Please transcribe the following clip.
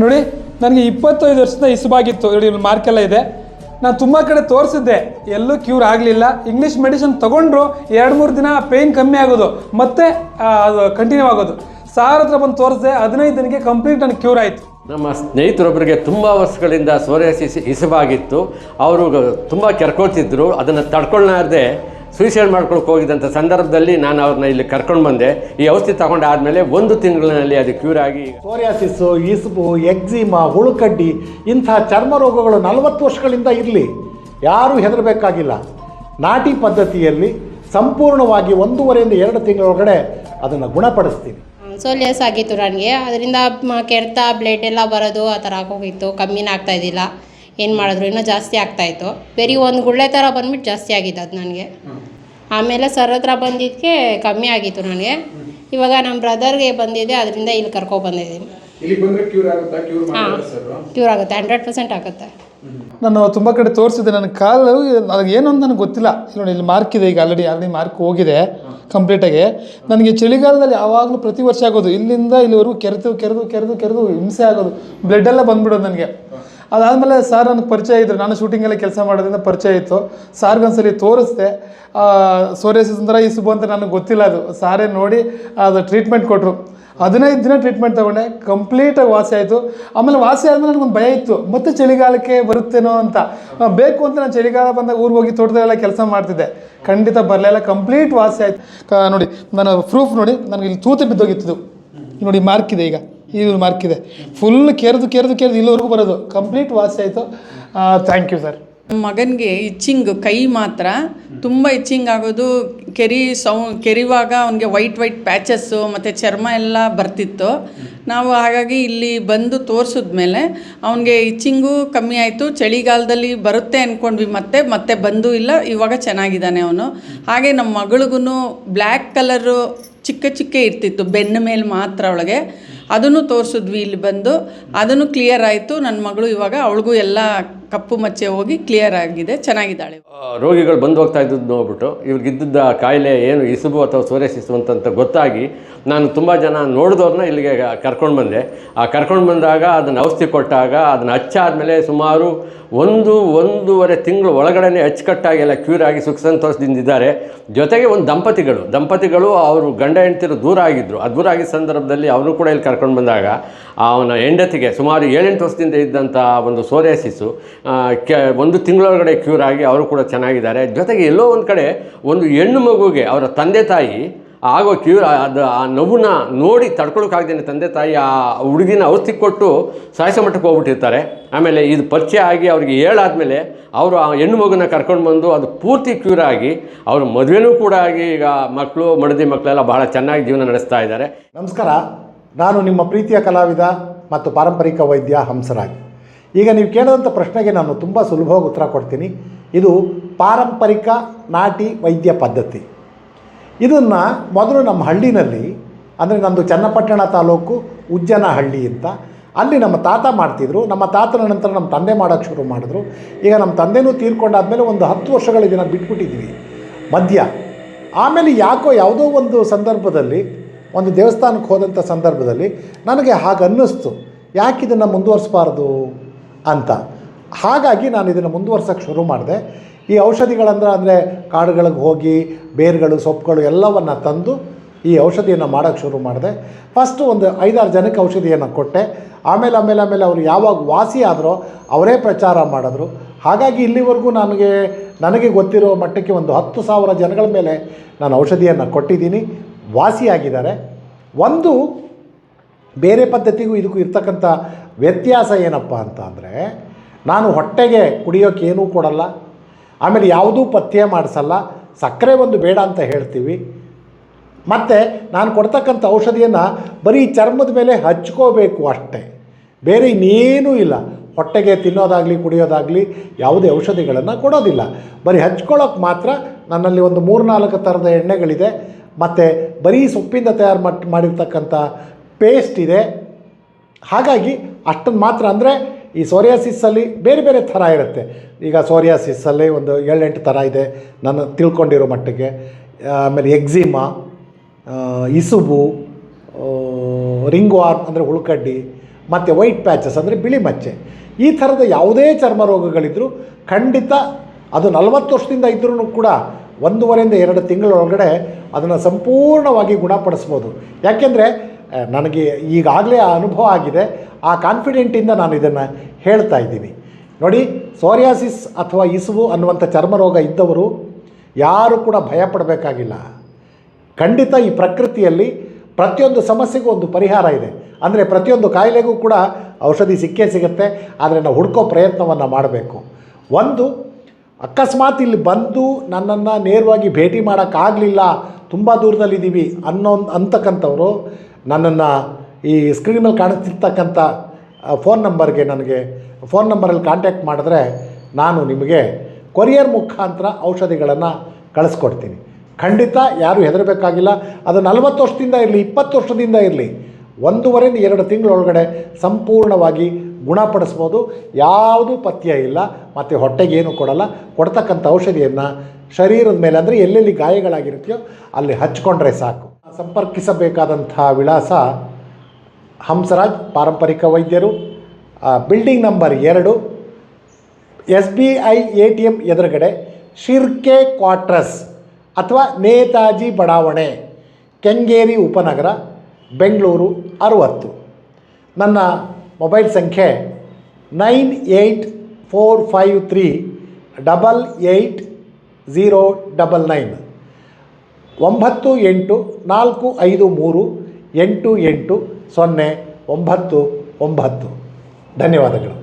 ನೋಡಿ ನನಗೆ 25 ವರ್ಷದ ಇಸುಬಾಗಿತ್ತು. ನೋಡಿ ಇಲ್ಲಿ ಮಾರ್ಕೆಲ್ಲ ಇದೆ. ನಾನು ತುಂಬ ಕಡೆ ತೋರಿಸಿದ್ದೆ, ಎಲ್ಲೂ ಕ್ಯೂರ್ ಆಗಲಿಲ್ಲ. ಇಂಗ್ಲೀಷ್ ಮೆಡಿಸಿನ್ ತೊಗೊಂಡ್ರು 2-3 ದಿನ ಪೇಯ್ನ್ ಕಮ್ಮಿ ಆಗೋದು, ಮತ್ತೆ ಅದು ಕಂಟಿನ್ಯೂ ಆಗೋದು. ಸಾರ್ ಹತ್ರ ಬಂದು ತೋರಿಸಿದೆ, 15 ದಿನಕ್ಕೆ ಕಂಪ್ಲೀಟ್ ನನಗೆ ಕ್ಯೂರ್ ಆಯಿತು. ನಮ್ಮ ಸ್ನೇಹಿತರೊಬ್ಬರಿಗೆ ತುಂಬ ವರ್ಷಗಳಿಂದ ಸೋರಿಯಾಸಿಸ್ ಇಸುಬಾಗಿತ್ತು. ಅವರು ತುಂಬ ಕೆರ್ಕೊಳ್ತಿದ್ರು. ಅದನ್ನು ತಡ್ಕೊಳ್ಳಾರ್ದೆ ಸೂಸೈಡ್ ಮಾಡ್ಕೊಳಕ್ಕೆ ಹೋಗಿದ್ದಂಥ ಸಂದರ್ಭದಲ್ಲಿ ನಾನು ಅವ್ರನ್ನ ಇಲ್ಲಿ ಕರ್ಕೊಂಡು ಬಂದೆ. ಈ ಔಷಧಿ ತಗೊಂಡಾದಮೇಲೆ 1 ತಿಂಗಳಿನಲ್ಲಿ ಅದು ಕ್ಯೂರ್ ಆಗಿ ಸೋರಿಯಾಸಿಸ್ಸು, ಇಸುಬು, ಎಕ್ಸಿಮಾ, ಹುಳುಕಡ್ಡಿ ಇಂಥ ಚರ್ಮ ರೋಗಗಳು 40 ವರ್ಷಗಳಿಂದ ಇರಲಿ, ಯಾರೂ ಹೆದರಬೇಕಾಗಿಲ್ಲ. ನಾಟಿ ಪದ್ಧತಿಯಲ್ಲಿ ಸಂಪೂರ್ಣವಾಗಿ 1.5 ಇಂದ 2 ತಿಂಗಳೊಳಗಡೆ ಅದನ್ನು ಗುಣಪಡಿಸ್ತೀನಿ. ಸೋರಿಯಾಸಿಸ್ ಆಗಿತ್ತು ನನಗೆ. ಅದರಿಂದ ಕೆರೆತ ಬ್ಲಡ್ ಎಲ್ಲ ಬರೋದು ಆ ಥರ ಆಗೋಗಿತ್ತು. ಕಮ್ಮಿನೇ ಆಗ್ತಾಯಿದ್ದಿಲ್ಲ. ಏನು ಮಾಡಿದ್ರು ಇನ್ನೂ ಜಾಸ್ತಿ ಆಗ್ತಾಯಿತ್ತು. ಬರೀ ಒಂದು ಗುಳ್ಳೆ ಥರ ಬಂದ್ಬಿಟ್ಟು ಜಾಸ್ತಿ ಆಗಿದ್ದು ಅದು ನನಗೆ. ಆಮೇಲೆ ಸರ್ ಹತ್ರ ಬಂದಿದ್ದಕ್ಕೆ ಕಮ್ಮಿ ಆಗಿತ್ತು ನನಗೆ. ಇವಾಗ ನಮ್ಮ ಬ್ರದರ್ಗೆ ಬಂದಿದೆ, ಅದರಿಂದ ಇಲ್ಲಿ ಕರ್ಕೊಬಂದಿದ್ದೀನಿ. ಹಾಂ, ಕ್ಯೂರ್ ಆಗುತ್ತೆ, 100% ಆಗುತ್ತೆ. ನಾನು ತುಂಬ ಕಡೆ ತೋರಿಸಿದೆ. ನನ್ನ ಕಾಲು ನನಗೆ ಏನು ಅಂತ ನನಗೆ ಗೊತ್ತಿಲ್ಲ. ನೋಡಿ ಇಲ್ಲಿ ಮಾರ್ಕ್ ಇದೆ, ಈಗ ಆಲ್ರೆಡಿ ಮಾರ್ಕ್ ಹೋಗಿದೆ ಕಂಪ್ಲೀಟಾಗಿ. ನನಗೆ ಚಳಿಗಾಲದಲ್ಲಿ ಯಾವಾಗಲೂ ಪ್ರತಿ ವರ್ಷ ಆಗೋದು, ಇಲ್ಲಿಂದ ಇಲ್ಲಿವರೆಗೂ ಕೆರೆದು ಹಿಂಸೆ ಆಗೋದು, ಬ್ಲಡ್ಡೆಲ್ಲ ಬಂದ್ಬಿಡೋದು ನನಗೆ. ಅದಾದಮೇಲೆ ಸಾರ್ ನನಗೆ ಪರಿಚಯ ಇದ್ದರು. ನಾನು ಶೂಟಿಂಗಲ್ಲಿ ಕೆಲಸ ಮಾಡೋದ್ರಿಂದ ಪರಿಚಯ ಇತ್ತು. ಸಾರ್ಗೊಂದ್ಸಲಿ ತೋರಿಸ್ದೆ. ಸೋರಿಯಾಸಿಸ್ ಅಂದ್ರೆ ಇಸುಬು ಅಂತ ನನಗೆ ಗೊತ್ತಿಲ್ಲ. ಅದು ಸಾರೇ ನೋಡಿ ಅದು ಟ್ರೀಟ್ಮೆಂಟ್ ಕೊಟ್ಟರು. 15 ದಿನ ಟ್ರೀಟ್ಮೆಂಟ್ ತೊಗೊಂಡೆ, ಕಂಪ್ಲೀಟಾಗಿ ವಾಸಿ ಆಯಿತು. ಆಮೇಲೆ ವಾಸಿ ಆದಮೇಲೆ ನನಗೊಂದು ಭಯ ಇತ್ತು, ಮತ್ತೆ ಚಳಿಗಾಲಕ್ಕೆ ಬರುತ್ತೇನೋ ಅಂತ. ಬೇಕು ಅಂತ ನಾನು ಚಳಿಗಾಲ ಬಂದಾಗ ಊರಿಗೆ ಹೋಗಿ ತೋಟದಲ್ಲೆಲ್ಲ ಕೆಲಸ ಮಾಡ್ತಿದ್ದೆ. ಖಂಡಿತ ಬರಲಿಲ್ಲ, ಕಂಪ್ಲೀಟ್ ವಾಸಿ ಆಯಿತು. ನೋಡಿ ನಾನು ಪ್ರೂಫ್ ನೋಡಿ, ನನಗೆ ಇಲ್ಲಿ ತೂತು ಬಿದ್ದೋಗಿತ್ತು. ನೋಡಿ ಮಾರ್ಕ್ ಇದೆ, ಈಗ ಈ ಮಾರ್ಕ್ ಇದೆ. ಫುಲ್ ಕೆರೆದು ಇಲ್ಲಿವರೆಗೂ ಬರೋದು, ಕಂಪ್ಲೀಟ್ ವಾಸಿ ಆಯಿತು. Thank you sir. ಮಗನಿಗೆ ಇಚ್ಚಿಂಗ್ ಕೈ ಮಾತ್ರ ತುಂಬ ಇಚ್ಚಿಂಗ್ ಆಗೋದು. ಕೆರಿವಾಗ ಅವನಿಗೆ ವೈಟ್ ಪ್ಯಾಚಸ್ಸು ಮತ್ತು ಚರ್ಮ ಎಲ್ಲ ಬರ್ತಿತ್ತು. ನಾವು ಹಾಗಾಗಿ ಇಲ್ಲಿ ಬಂದು ತೋರಿಸಿದ್ಮೇಲೆ ಅವನಿಗೆ ಇಚ್ಚಿಂಗು ಕಮ್ಮಿ ಆಯಿತು. ಚಳಿಗಾಲದಲ್ಲಿ ಬರುತ್ತೆ ಅಂದ್ಕೊಂಡ್ವಿ, ಮತ್ತೆ ಬಂದು ಇಲ್ಲ. ಇವಾಗ ಚೆನ್ನಾಗಿದ್ದಾನೆ ಅವನು. ಹಾಗೆ ನಮ್ಮ ಮಗಳಿಗೂ ಬ್ಲ್ಯಾಕ್ ಕಲರು ಚಿಕ್ಕ ಇರ್ತಿತ್ತು ಬೆನ್ನ ಮೇಲೆ ಮಾತ್ರ ಒಳಗೆ. ಅದನ್ನು ತೋರಿಸಿದ್ವಿ ಇಲ್ಲಿ ಬಂದು, ಅದನ್ನು ಕ್ಲಿಯರ್ ಆಯಿತು. ನನ್ನ ಮಗಳು ಇವಾಗ ಅವಳಿಗೂ ಎಲ್ಲ ಕಪ್ಪು ಮಚ್ಚೆ ಹೋಗಿ ಕ್ಲಿಯರ್ ಆಗಿದೆ, ಚೆನ್ನಾಗಿದ್ದಾಳೆ. ರೋಗಿಗಳು ಬಂದು ಹೋಗ್ತಾ ಇದ್ದದ್ದು ನೋಡ್ಬಿಟ್ಟು ಇವ್ರಿಗಿದ್ದ ಕಾಯಿಲೆ ಏನು ಇಸುಬು ಅಥವಾ ಸೋರಿಯಾಸಿಸ್ ಅಂತ ಗೊತ್ತಾಗಿ ನಾನು ತುಂಬ ಜನ ನೋಡಿದವ್ರನ್ನ ಇಲ್ಲಿಗೆ ಕರ್ಕೊಂಡು ಬಂದೆ. ಕರ್ಕೊಂಡು ಬಂದಾಗ ಅದನ್ನು ಔಷಧಿ ಕೊಟ್ಟಾಗ ಅದನ್ನು ಹಚ್ಚಾದಮೇಲೆ ಸುಮಾರು 1-1.5 ತಿಂಗಳು ಒಳಗಡೆ ಅಚ್ಚುಕಟ್ಟಾಗಿ ಎಲ್ಲ ಕ್ಯೂರ್ ಆಗಿ ಸುಖ ಸಂತೋಷದಿಂದಿದ್ದಾರೆ. ಜೊತೆಗೆ ಒಂದು ದಂಪತಿಗಳು ಅವರು ಗಂಡ ಹೆಂಡತಿರು ದೂರ ಆಗಿದ್ದರು. ಆ ದೂರ ಆಗಿದ್ದ ಸಂದರ್ಭದಲ್ಲಿ ಅವನು ಕೂಡ ಇಲ್ಲಿ ಕರ್ಕೊಂಡು ಬಂದಾಗ ಅವನ ಹೆಂಡತಿಗೆ ಸುಮಾರು 7-8 ವರ್ಷದಿಂದ ಇದ್ದಂಥ ಒಂದು ಸೋರಿಯಾಸಿಸ್ಸು 1 ತಿಂಗಳೊಳಗಡೆ ಕ್ಯೂರ್ ಆಗಿ ಅವರು ಕೂಡ ಚೆನ್ನಾಗಿದ್ದಾರೆ. ಜೊತೆಗೆ ಎಲ್ಲೋ ಒಂದು ಕಡೆ ಒಂದು ಹೆಣ್ಣು ಮಗುಗೆ ಅವರ ತಂದೆ ತಾಯಿ ಆಗೋ ಕ್ಯೂರ್ ಆ ನೋವನ್ನ ನೋಡಿ ತಡ್ಕೊಳಕ್ಕಾಗ್ದೇನೆ ತಂದೆ ತಾಯಿ ಆ ಹುಡುಗಿನ ಔಷಧಿ ಕೊಟ್ಟು ಸಾಯಿಸೋ ಮಟ್ಟಕ್ಕೆ ಹೋಗ್ಬಿಟ್ಟಿರ್ತಾರೆ. ಆಮೇಲೆ ಇದು ಪರಿಚಯ ಆಗಿ ಅವ್ರಿಗೆ ಹೇಳಾದ್ಮೇಲೆ ಅವರು ಆ ಹೆಣ್ಣು ಮಗುನ ಕರ್ಕೊಂಡು ಬಂದು ಅದು ಪೂರ್ತಿ ಕ್ಯೂರ್ ಆಗಿ ಅವರು ಮದುವೆನೂ ಕೂಡ ಆಗಿ ಈಗ ಮಡದಿ ಮಕ್ಕಳೆಲ್ಲ ಬಹಳ ಚೆನ್ನಾಗಿ ಜೀವನ ನಡೆಸ್ತಾ ಇದ್ದಾರೆ. ನಮಸ್ಕಾರ, ನಾನು ನಿಮ್ಮ ಪ್ರೀತಿಯ ಕಲಾವಿದ ಮತ್ತು ಪಾರಂಪರಿಕ ವೈದ್ಯ ಹಂಸರಾಜ್. ಈಗ ನೀವು ಕೇಳಿದಂಥ ಪ್ರಶ್ನೆಗೆ ನಾನು ತುಂಬ ಸುಲಭವಾಗಿ ಉತ್ತರ ಕೊಡ್ತೀನಿ. ಇದು ಪಾರಂಪರಿಕ ನಾಟಿ ವೈದ್ಯ ಪದ್ಧತಿ. ಇದನ್ನು ಮೊದಲು ನಮ್ಮ ಹಳ್ಳಿನಲ್ಲಿ, ಅಂದರೆ ನಮ್ಮದು ಚನ್ನಪಟ್ಟಣ ತಾಲೂಕು ಉಜ್ಜನಹಳ್ಳಿ ಅಂತ, ಅಲ್ಲಿ ನಮ್ಮ ತಾತ ಮಾಡ್ತಿದ್ರು. ನಮ್ಮ ತಾತನ ನಂತರ ನಮ್ಮ ತಂದೆ ಮಾಡೋಕ್ಕೆ ಶುರು ಮಾಡಿದ್ರು. ಈಗ ನಮ್ಮ ತಂದೆನೂ ತೀರ್ಕೊಂಡಾದ್ಮೇಲೆ ಒಂದು 10 ವರ್ಷಗಳ ದಿನ ಬಿಟ್ಬಿಟ್ಟಿದ್ವಿ ಮಧ್ಯ. ಆಮೇಲೆ ಯಾವುದೋ ಒಂದು ಸಂದರ್ಭದಲ್ಲಿ, ಒಂದು ದೇವಸ್ಥಾನಕ್ಕೆ ಹೋದಂಥ ಸಂದರ್ಭದಲ್ಲಿ ನನಗೆ ಹಾಗೆ ಅನ್ನಿಸ್ತು, ಯಾಕೆ ಇದನ್ನು ಮುಂದುವರಿಸಬಾರ್ದು ಅಂತ. ಹಾಗಾಗಿ ನಾನು ಇದನ್ನು ಮುಂದುವರ್ಸೋಕ್ಕೆ ಶುರು ಮಾಡಿದೆ. ಈ ಔಷಧಿಗಳಂದರೆ ಕಾಡುಗಳಿಗೆ ಹೋಗಿ ಬೇರುಗಳು, ಸೊಪ್ಪುಗಳು ಎಲ್ಲವನ್ನು ತಂದು ಈ ಔಷಧಿಯನ್ನು ಮಾಡೋಕ್ಕೆ ಶುರು ಮಾಡಿದೆ. ಫಸ್ಟು ಒಂದು 5-6 ಜನಕ್ಕೆ ಔಷಧಿಯನ್ನು ಕೊಟ್ಟೆ. ಆಮೇಲೆ ಅವರು ಯಾವಾಗ ವಾಸಿ ಆದರೋ ಅವರೇ ಪ್ರಚಾರ ಮಾಡಿದ್ರು. ಹಾಗಾಗಿ ಇಲ್ಲಿವರೆಗೂ ನನಗೆ ಗೊತ್ತಿರೋ ಮಟ್ಟಕ್ಕೆ ಒಂದು 10,000 ಜನಗಳ ಮೇಲೆ ನಾನು ಔಷಧಿಯನ್ನು ಕೊಟ್ಟಿದ್ದೀನಿ, ವಾಸಿಯಾಗಿದ್ದಾರೆ. ಒಂದು ಬೇರೆ ಪದ್ಧತಿಗೂ ಇದಕ್ಕೂ ಇರ್ತಕ್ಕಂಥ ವ್ಯತ್ಯಾಸ ಏನಪ್ಪ ಅಂತ ಅಂದರೆ, ನಾನು ಹೊಟ್ಟೆಗೆ ಕುಡಿಯೋಕ್ಕೆ ಏನೂ ಕೊಡಲ್ಲ, ಆಮೇಲೆ ಯಾವುದೂ ಪಥ್ಯ ಮಾಡಿಸಲ್ಲ, ಸಕ್ಕರೆ ಒಂದು ಬೇಡ ಅಂತ ಹೇಳ್ತೀವಿ. ಮತ್ತು ನಾನು ಕೊಡ್ತಕ್ಕಂಥ ಔಷಧಿಯನ್ನು ಬರೀ ಚರ್ಮದ ಮೇಲೆ ಹಚ್ಕೋಬೇಕು ಅಷ್ಟೇ, ಬೇರೆ ಇನ್ನೇನೂ ಇಲ್ಲ. ಹೊಟ್ಟೆಗೆ ತಿನ್ನೋದಾಗಲಿ ಕುಡಿಯೋದಾಗಲಿ ಯಾವುದೇ ಔಷಧಿಗಳನ್ನು ಕೊಡೋದಿಲ್ಲ, ಬರೀ ಹಚ್ಕೊಳ್ಳೋಕೆ ಮಾತ್ರ. ನನ್ನಲ್ಲಿ ಒಂದು 3-4 ಥರದ ಎಣ್ಣೆಗಳಿದೆ, ಮತ್ತು ಬರೀ ಸೊಪ್ಪಿಂದ ತಯಾರು ಮಾಡಿರ್ತಕ್ಕಂಥ ಪೇಸ್ಟ್ ಇದೆ. ಹಾಗಾಗಿ ಅಷ್ಟನ್ನು ಮಾತ್ರ. ಅಂದರೆ ಈ ಸೋರಿಯಾಸಿಸ್ಸಲ್ಲಿ ಬೇರೆ ಥರ ಇರುತ್ತೆ. ಈಗ ಸೋರಿಯಾಸಿಸ್ಸಲ್ಲಿ ಒಂದು 7-8 ಥರ ಇದೆ ನಾನು ತಿಳ್ಕೊಂಡಿರೋ ಮಟ್ಟಿಗೆ. ಆಮೇಲೆ ಎಕ್ಸಿಮಾ, ಇಸುಬು, ರಿಂಗ್ ವಾರ್ಮ್ ಅಂದರೆ ಹುಳುಕಡ್ಡಿ, ಮತ್ತು ವೈಟ್ ಪ್ಯಾಚಸ್ ಅಂದರೆ ಬಿಳಿ ಮಚ್ಚೆ, ಈ ಥರದ ಯಾವುದೇ ಚರ್ಮ ರೋಗಗಳಿದ್ದರೂ ಖಂಡಿತ ಅದು 40 ವರ್ಷದಿಂದ ಇದ್ರೂ ಕೂಡ 1.5-2 ತಿಂಗಳೊಳಗಡೆ ಅದನ್ನು ಸಂಪೂರ್ಣವಾಗಿ ಗುಣಪಡಿಸ್ಬೋದು. ಯಾಕೆಂದರೆ ನನಗೆ ಈಗಾಗಲೇ ಆ ಅನುಭವ ಆಗಿದೆ, ಆ ಕಾನ್ಫಿಡೆಂಟಿಂದ ನಾನು ಇದನ್ನು ಹೇಳ್ತಾ ಇದ್ದೀನಿ. ನೋಡಿ, ಸೋರಿಯಾಸಿಸ್ ಅಥವಾ ಇಸುಬು ಅನ್ನುವಂಥ ಚರ್ಮ ರೋಗ ಇದ್ದವರು ಯಾರೂ ಕೂಡ ಭಯಪಡಬೇಕಾಗಿಲ್ಲ. ಖಂಡಿತ ಈ ಪ್ರಕೃತಿಯಲ್ಲಿ ಪ್ರತಿಯೊಂದು ಸಮಸ್ಯೆಗೂ ಒಂದು ಪರಿಹಾರ ಇದೆ. ಅಂದರೆ ಪ್ರತಿಯೊಂದು ಕಾಯಿಲೆಗೂ ಕೂಡ ಔಷಧಿ ಸಿಕ್ಕೇ ಸಿಗುತ್ತೆ, ಆದರೆ ನಾವು ಹುಡ್ಕೋ ಪ್ರಯತ್ನವನ್ನು ಮಾಡಬೇಕು. ಒಂದು, ಅಕಸ್ಮಾತ್ ಇಲ್ಲಿ ಬಂದು ನನ್ನನ್ನು ನೇರವಾಗಿ ಭೇಟಿ ಮಾಡೋಕ್ಕಾಗಲಿಲ್ಲ, ತುಂಬ ದೂರದಲ್ಲಿದ್ದೀವಿ ಅಂತಕ್ಕಂಥವ್ರು ನನ್ನನ್ನು ಈ ಸ್ಕ್ರೀನ್ ಮೇಲೆ ಕಾಣಿಸ್ತಿರ್ತಕ್ಕಂಥ ಫೋನ್ ನಂಬರಲ್ಲಿ ಕಾಂಟ್ಯಾಕ್ಟ್ ಮಾಡಿದ್ರೆ ನಾನು ನಿಮಗೆ ಕೊರಿಯರ್ ಮುಖಾಂತರ ಔಷಧಿಗಳನ್ನು ಕಳಿಸ್ಕೊಡ್ತೀನಿ. ಖಂಡಿತ ಯಾರೂ ಹೆದರಬೇಕಾಗಿಲ್ಲ. ಅದು 40 ವರ್ಷದಿಂದ ಇರಲಿ, 20 ವರ್ಷದಿಂದ ಇರಲಿ, 1.5-2 ತಿಂಗಳೊಳಗಡೆ ಸಂಪೂರ್ಣವಾಗಿ ಗುಣಪಡಿಸ್ಬೋದು. ಯಾವುದೂ ಪಥ್ಯ ಇಲ್ಲ ಮತ್ತು ಹೊಟ್ಟೆಗೇನು ಕೊಡಲ್ಲ. ಕೊಡ್ತಕ್ಕಂಥ ಔಷಧಿಯನ್ನು ಶರೀರದ ಮೇಲೆ ಅಂದರೆ ಎಲ್ಲೆಲ್ಲಿ ಗಾಯಗಳಾಗಿರುತ್ತೆಯೋ ಅಲ್ಲಿ ಹಚ್ಕೊಂಡ್ರೆ ಸಾಕು. ಸಂಪರ್ಕಿಸಬೇಕಾದಂಥ ವಿಳಾಸ ಹಂಸರಾಜ್ ಪಾರಂಪರಿಕ ವೈದ್ಯರು, ಬಿಲ್ಡಿಂಗ್ ನಂಬರ್ 2, SBI ATM ಎದುರುಗಡೆ, ಶಿರ್ಕೆ ಕ್ವಾರ್ಟರ್ಸ್ ಅಥವಾ ನೇತಾಜಿ ಬಡಾವಣೆ, ಕೆಂಗೇರಿ ಉಪನಗರ, ಬೆಂಗಳೂರು 60. ನನ್ನ ಮೊಬೈಲ್ ಸಂಖ್ಯೆ 9845388099 9845388099. ಧನ್ಯವಾದಗಳು.